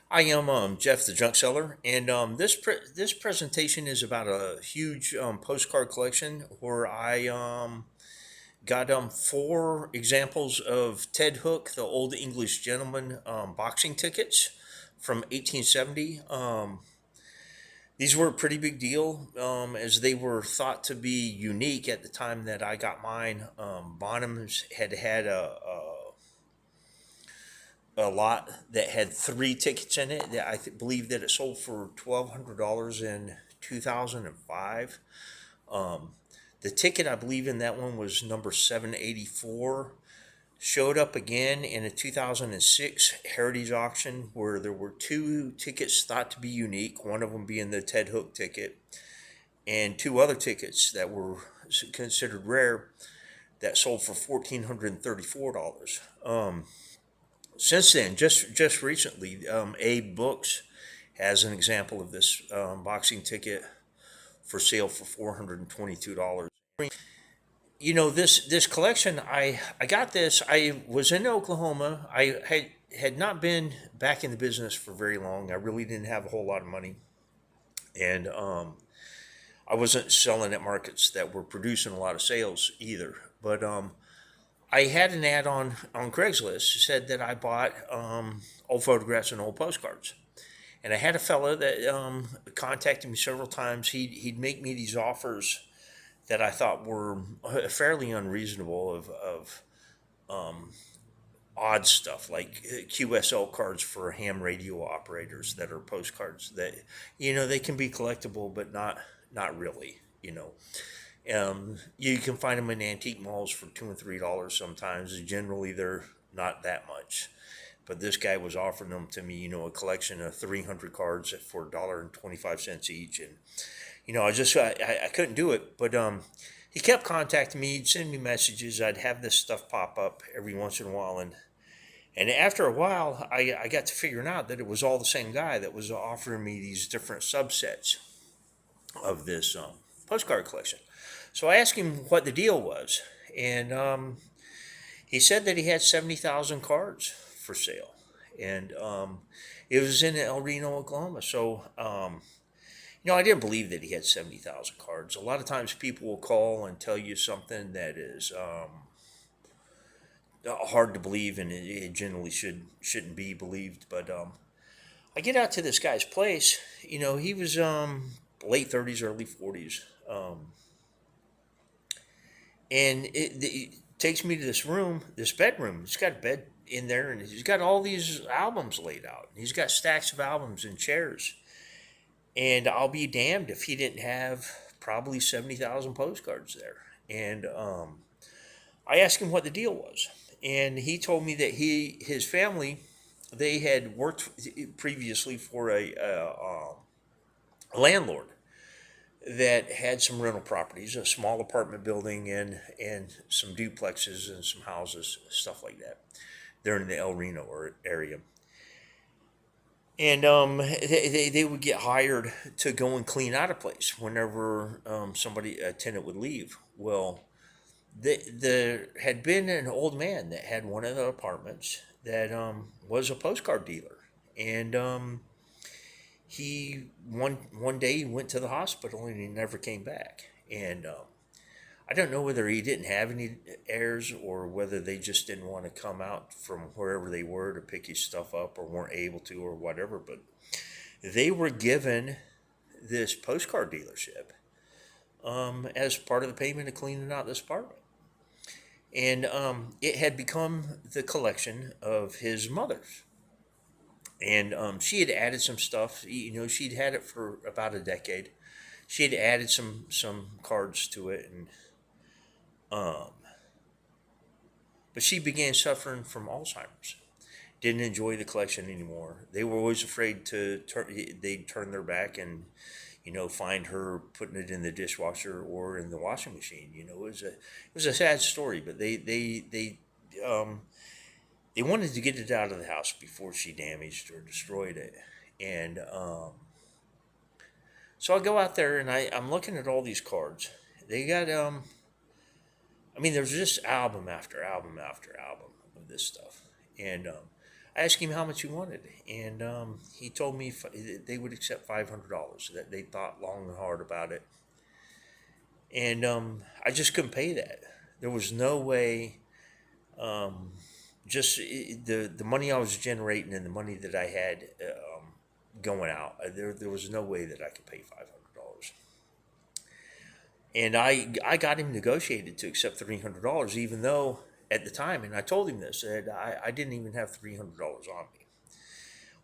I am Jeff, the junk seller, and this presentation is about a huge postcard collection where I got four examples of Ted Hook, the old English gentleman boxing tickets from 1870. These were a pretty big deal as they were thought to be unique at the time that I got mine. Bonhams had a lot that had three tickets in it. That believe that it sold for $1,200 in 2005. Um, the ticket I believe in that one was number 784. Showed up again in a 2006 Heritage Auction where there were two tickets thought to be unique. One of them being the Ted Hook ticket, and two other tickets that were considered rare that sold for $1,434. Since then, just recently, Abe Books has an example of this boxing ticket for sale for $422. This collection, I got this. I was in Oklahoma. I had not been back in the business for very long. I really didn't have a whole lot of money, and I wasn't selling at markets that were producing a lot of sales either. But I had an ad on Craigslist that said that I bought old photographs and old postcards. And I had a fella that contacted me several times. He'd make me these offers that I thought were fairly unreasonable of odd stuff like QSL cards for ham radio operators that are postcards that they can be collectible but not really. You can find them in antique malls for $2 and $3 sometimes. Generally, they're not that much. But this guy was offering them to me, a collection of 300 cards for $1.25 each. And, I couldn't do it. But he kept contacting me. He'd send me messages. I'd have this stuff pop up every once in a while. And after a while, I got to figuring out that it was all the same guy that was offering me these different subsets of this postcard collection. So I asked him what the deal was, and he said that he had 70,000 cards for sale, and it was in El Reno, Oklahoma. So, I didn't believe that he had 70,000 cards. A lot of times people will call and tell you something that is hard to believe, and it generally shouldn't be believed. But I get out to this guy's place. He was late 30s, early 40s. And it takes me to this room, this bedroom. He's got a bed in there, and he's got all these albums laid out. He's got stacks of albums and chairs. And I'll be damned if he didn't have probably 70,000 postcards there. And I asked him what the deal was. And he told me that his family, they had worked previously for a landlord that had some rental properties, a small apartment building and some duplexes and some houses, stuff like that. They're in the El Reno area. And they would get hired to go and clean out a place whenever a tenant would leave. Well, there had been an old man that had one of the apartments that was a postcard dealer. And he one day he went to the hospital and he never came back. And I don't know whether he didn't have any heirs or whether they just didn't want to come out from wherever they were to pick his stuff up or weren't able to or whatever. But they were given this postcard dealership as part of the payment of cleaning out this apartment. And it had become the collection of his mother's. And she had added some stuff. She'd had it for about a decade. She had added some cards to it, and um, but she began suffering from Alzheimer's. Didn't enjoy the collection anymore. They were always afraid to turn. They'd turn their back and find her putting it in the dishwasher or in the washing machine. It was a sad story, but um, they wanted to get it out of the house before she damaged or destroyed it. And so I go out there and I'm looking at all these cards. They got, there's just album after album after album of this stuff. And I asked him how much he wanted, and he told me they would accept $500. That they thought long and hard about it, and I just couldn't pay that. There was no way. Um, just the money I was generating and the money that I had going out, there was no way that I could pay $500. And I got him negotiated to accept $300, even though at the time, and I told him this, that I didn't even have $300 on me.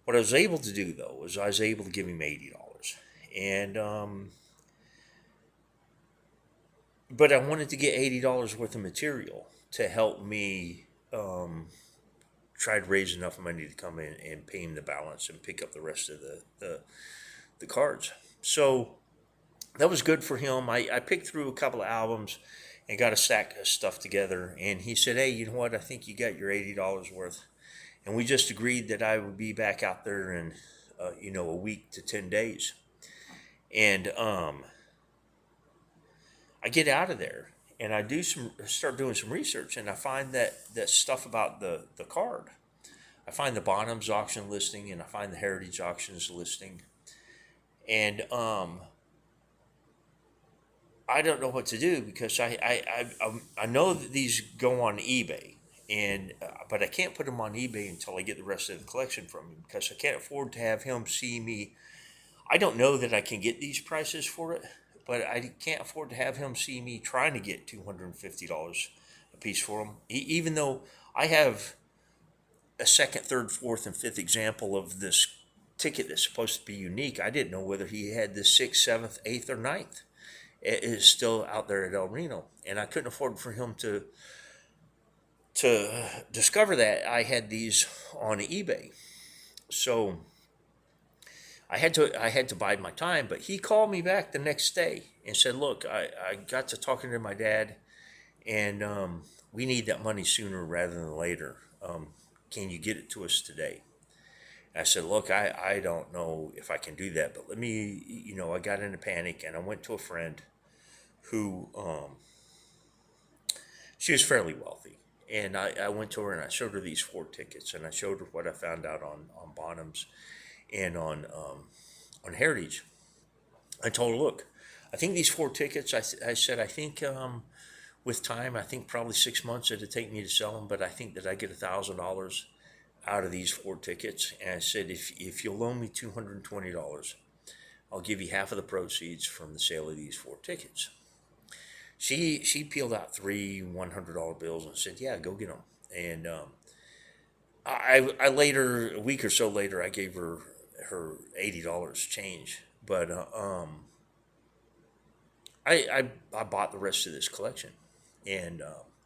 What I was able to do though was I was able to give him $80, and but I wanted to get $80 worth of material to help me try to raise enough money to come in and pay him the balance and pick up the rest of the cards. So that was good for him. I picked through a couple of albums and got a stack of stuff together. And he said, "Hey, you know what? I think you got your $80 worth." And we just agreed that I would be back out there in, a week to 10 days. And I get out of there and I start doing some research, and I find that stuff about the card. I find the Bonhams auction listing, and I find the Heritage Auctions listing, and I don't know what to do because I know that these go on eBay, and but I can't put them on eBay until I get the rest of the collection from him because I can't afford to have him see me. I don't know that I can get these prices for it, but I can't afford to have him see me trying to get $250 a piece for them. Even though I have a second, third, fourth, and fifth example of this ticket that's supposed to be unique, I didn't know whether he had the sixth, seventh, eighth, or ninth. It is still out there at El Reno, and I couldn't afford for him to discover that I had these on eBay. So I had to bide my time, but he called me back the next day and said, "Look, I got to talking to my dad, and we need that money sooner rather than later. Can you get it to us today?" I said, "Look, I don't know if I can do that, but let me, I got in a panic and I went to a friend who, she was fairly wealthy. And I went to her and I showed her these four tickets, and I showed her what I found out on Bonhams and on Heritage. I told her, "Look, I think these four tickets," I said, "I think with time, I think probably 6 months it'd take me to sell them, but I think that I get $1,000 out of these four tickets." And I said, if you'll loan me $220, I'll give you half of the proceeds from the sale of these four tickets." She peeled out three $100 bills and said, "Yeah, go get them." And I later, a week or so later, I gave her $80 change, but I bought the rest of this collection and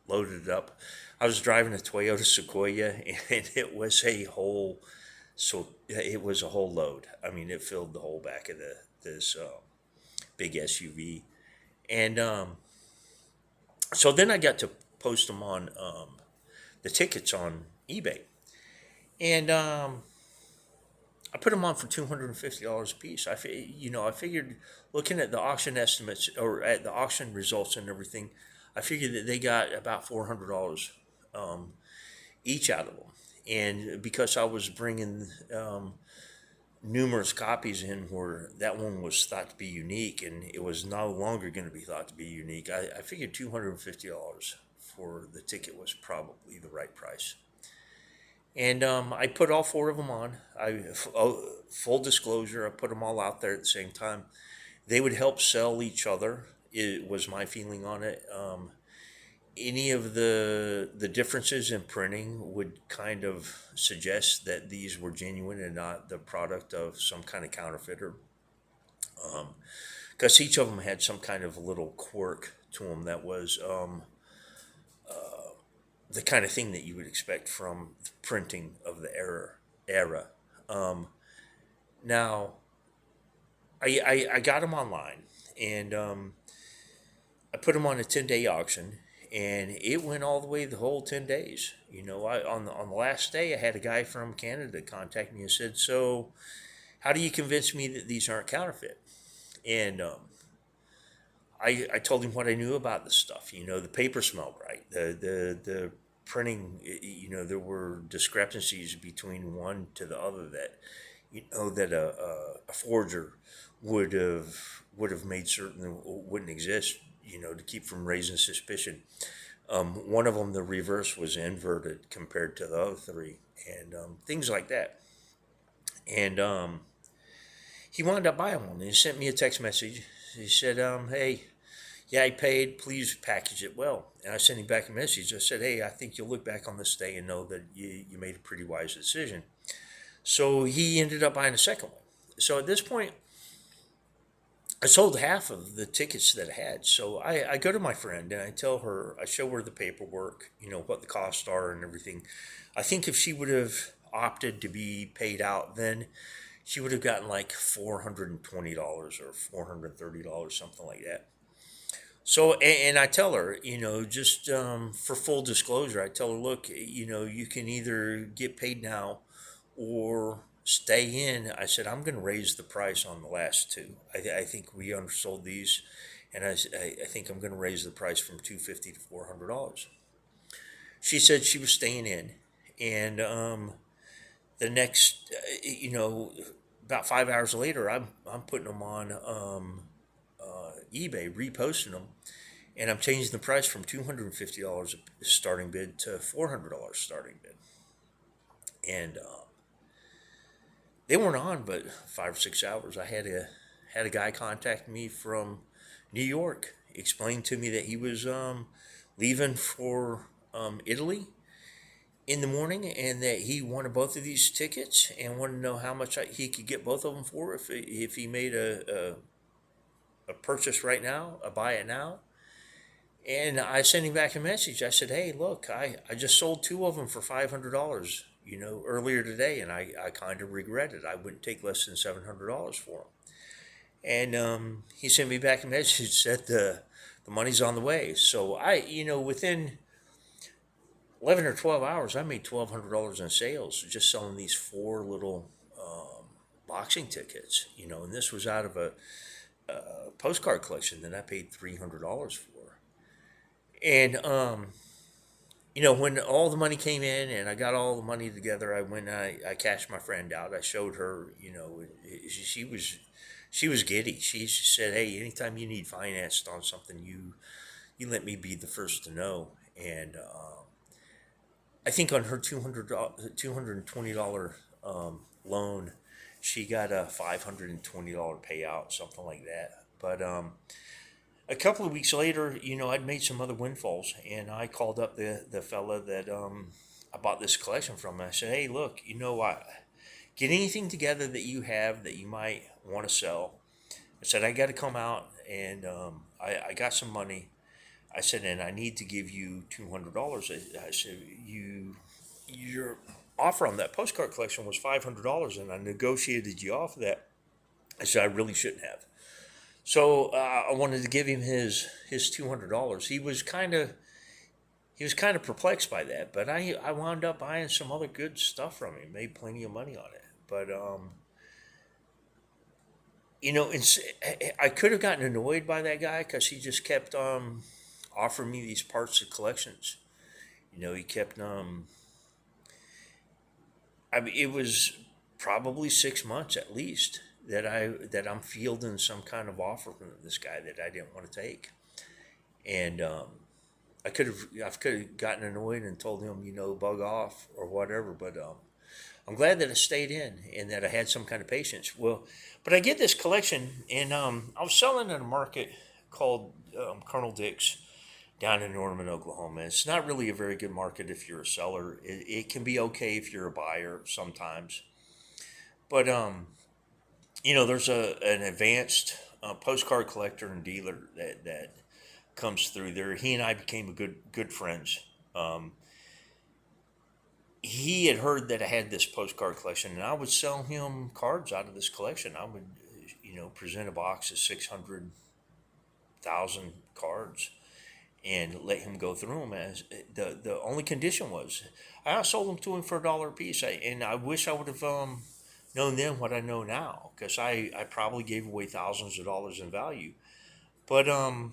loaded it up. I was driving a Toyota Sequoia, and it was a whole load. I mean, it filled the whole back of this big SUV, and so then I got to post them on the tickets on eBay, and I put them on for $250 a piece. I figured, looking at the auction estimates or at the auction results and everything, I figured that they got about $400 each out of them. And because I was bringing numerous copies in where that one was thought to be unique and it was no longer going to be thought to be unique, I figured $250 for the ticket was probably the right price. And I put all four of them on. Full disclosure, I put them all out there at the same time. They would help sell each other. It was my feeling on it. Any of the differences in printing would kind of suggest that these were genuine and not the product of some kind of counterfeiter. Because each of them had some kind of little quirk to them that was the kind of thing that you would expect from the printing of the era. Um, Now, I got them online, and I put them on a 10-day auction, and it went all the way the whole 10 days. On the last day, I had a guy from Canada contact me and said, "So, how do you convince me that these aren't counterfeit?" And I told him what I knew about the stuff. The paper smelled right. The printing, there were discrepancies between one to the other that, that a forger would have made certain wouldn't exist, to keep from raising suspicion. One of them, the reverse was inverted compared to the other three, and things like that. And he wound up buying one. And he sent me a text message. He said, "Hey, yeah, I paid. Please package it well." And I sent him back a message. I said, "Hey, I think you'll look back on this day and know that you made a pretty wise decision." So he ended up buying a second one. So at this point, I sold half of the tickets that I had. So I go to my friend and I show her the paperwork, what the costs are and everything. I think if she would have opted to be paid out then, she would have gotten like $420 or $430, something like that. So, and I tell her, just for full disclosure, I tell her, look, you can either get paid now or stay in. I said, I'm going to raise the price on the last two. I think we undersold these, and I think I'm going to raise the price from $250 to $400. She said she was staying in, and the next, about 5 hours later, I'm putting them on eBay, reposting them, and I'm changing the price from $250 starting bid to $400 starting bid. And they weren't on but 5 or 6 hours. I had a guy contact me from New York, explain to me that he was leaving for Italy in the morning, and that he wanted both of these tickets and wanted to know how much he could get both of them for if he made a purchase right now, a buy it now. And I sent him back a message. I said, "Hey, look, I just sold two of them for $500, earlier today, and I kind of regret it. I wouldn't take less than $700 for them." And he sent me back a message, said the money's on the way. So within 11 or 12 hours, I made $1,200 in sales just selling these four little boxing tickets, and this was out of a postcard collection that I paid $300 for. And when all the money came in and I got all the money together, I cashed my friend out. I showed her, she was giddy. She said, "Hey, anytime you need financed on something, you let me be the first to know." And I think on her $220 loan, she got a $520 payout, something like that. But a couple of weeks later, I'd made some other windfalls, and I called up the fella that I bought this collection from. And I said, "Hey, look, get anything together that you have that you might want to sell." I said, "I got to come out, and I got some money." I said, "And I need to give you $200. I said, your offer on that postcard collection was $500, and I negotiated you off of that." I said, "I really shouldn't have." So I wanted to give him his $200. He was kind of perplexed by that, but I wound up buying some other good stuff from him. Made plenty of money on it, but I could have gotten annoyed by that guy because he just kept offering me these parts of collections. He kept I mean, it was probably 6 months at least that I'm fielding some kind of offer from this guy that I didn't want to take, and I could have gotten annoyed and told him, bug off or whatever. But I'm glad that I stayed in and that I had some kind of patience. Well, but I get this collection, and I was selling in a market called Colonel Dick's down in Norman, Oklahoma. It's not really a very good market if you're a seller. It can be okay if you're a buyer sometimes, but there's an advanced postcard collector and dealer that comes through there. He and I became a good friends. Um, he had heard that I had this postcard collection, and I would sell him cards out of this collection. I would, present a box of 600,000 cards and let him go through them. As the only condition was, I sold them to him for $1 a piece. And I wish I would have known then what I know now, because I probably gave away thousands of dollars in value. But I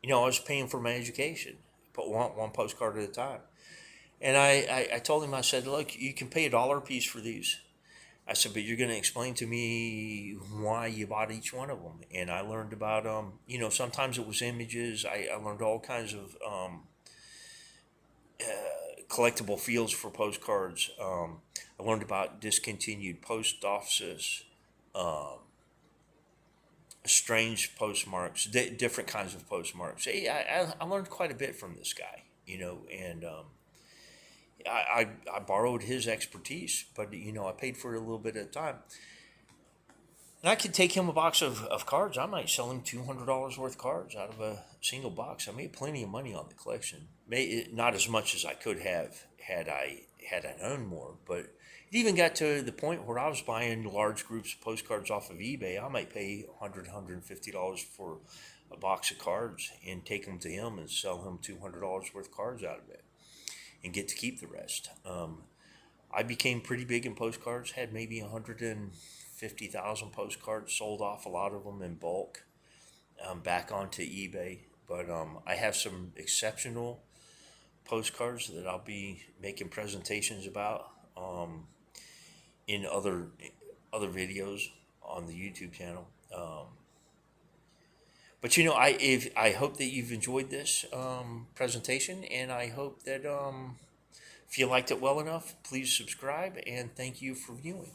was paying for my education, put one postcard at a time. And I told him, I said, look, you can pay $1 a piece for these. I said, but you're going to explain to me why you bought each one of them. And I learned about, sometimes it was images. I learned all kinds of collectible fields for postcards. I learned about discontinued post offices, um, strange postmarks, different kinds of postmarks. I learned quite a bit from this guy, and I borrowed his expertise, but I paid for it a little bit at a time. And I could take him a box of cards. I might sell him $200 worth of cards out of a single box. I made plenty of money on the collection. Not as much as I could have had I known more, but it even got to the point where I was buying large groups of postcards off of eBay. I might pay $150 for a box of cards and take them to him and sell him $200 worth of cards out of it and get to keep the rest. I became pretty big in postcards, had maybe 150,000 postcards, sold off a lot of them in bulk, back onto eBay. But I have some exceptional postcards that I'll be making presentations about in other videos on the YouTube channel. But I hope that you've enjoyed this presentation, and I hope that if you liked it well enough, please subscribe, and thank you for viewing.